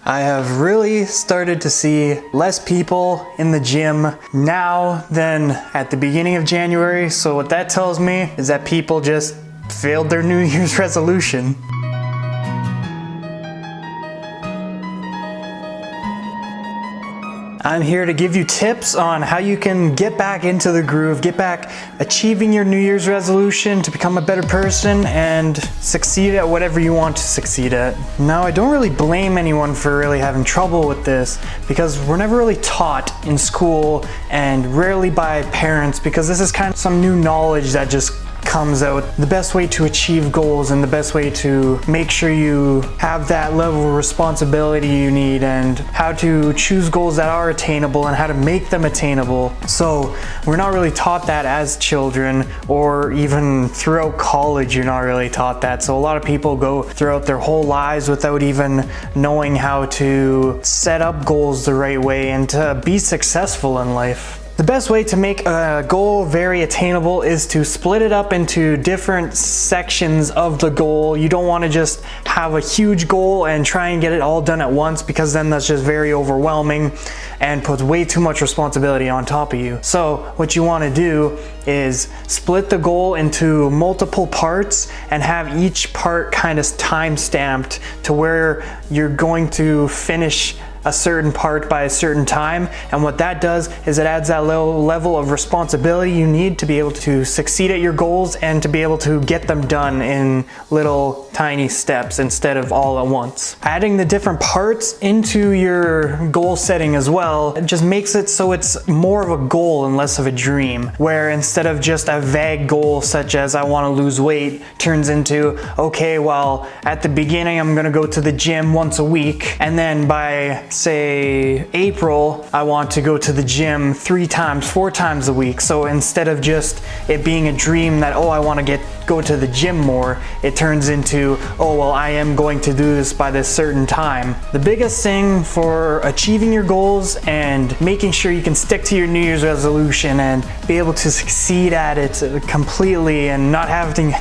I have really started to see less people in the gym now than at the beginning of January. So what that tells me is that people just failed their New Year's resolution. I'm here to give you tips on how you can get back into the groove, get back achieving your New Year's resolution to become a better person and succeed at whatever you want to succeed at. Now, I don't really blame anyone for really having trouble with this because we're never really taught in school and rarely by parents, because this is kind of some new knowledge that just comes out. The best way to achieve goals and the best way to make sure you have that level of responsibility you need, and how to choose goals that are attainable and how to make them attainable. So we're not really taught that as children, or even throughout college you're not really taught that. So a lot of people go throughout their whole lives without even knowing how to set up goals the right way and to be successful in life. The best way to make a goal very attainable is to split it up into different sections of the goal. You don't want to just have a huge goal and try and get it all done at once, because then that's just very overwhelming and puts way too much responsibility on top of you. So what you want to do is split the goal into multiple parts and have each part kind of time stamped to where you're going to finish a certain part by a certain time. And what that does is it adds that level of responsibility you need to be able to succeed at your goals and to be able to get them done in little tiny steps instead of all at once. Adding the different parts into your goal setting as well, it just makes it so it's more of a goal and less of a dream, where instead of just a vague goal such as I want to lose weight turns into, okay, well, at the beginning I'm gonna go to the gym once a week, and then by say April I want to go to the gym 3 times, 4 times a week. So instead of just it being a dream that, oh, I want to go to the gym more, it turns into, oh, well, I am going to do this by this certain time. The biggest thing for achieving your goals and making sure you can stick to your New Year's resolution and be able to succeed at it completely and not having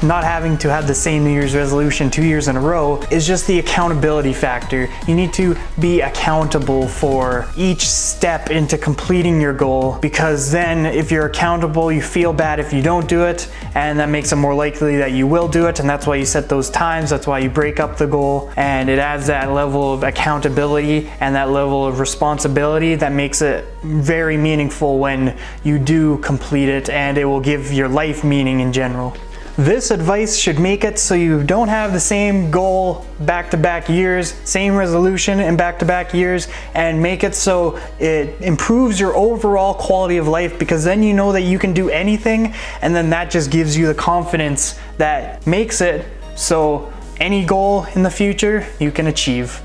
to have the same New Year's resolution 2 years in a row is just the accountability factor. You need to be accountable for each step into completing your goal, because then if you're accountable, you feel bad if you don't do it, and that makes it more likely that you will do it. And that's why you set those times, that's why you break up the goal, and it adds that level of accountability and that level of responsibility that makes it very meaningful when you do complete it, and it will give your life meaning in general. This advice should make it so you don't have the same goal back-to-back years, same resolution in back-to-back years, and make it so it improves your overall quality of life, because then you know that you can do anything, and then that just gives you the confidence that makes it so any goal in the future you can achieve.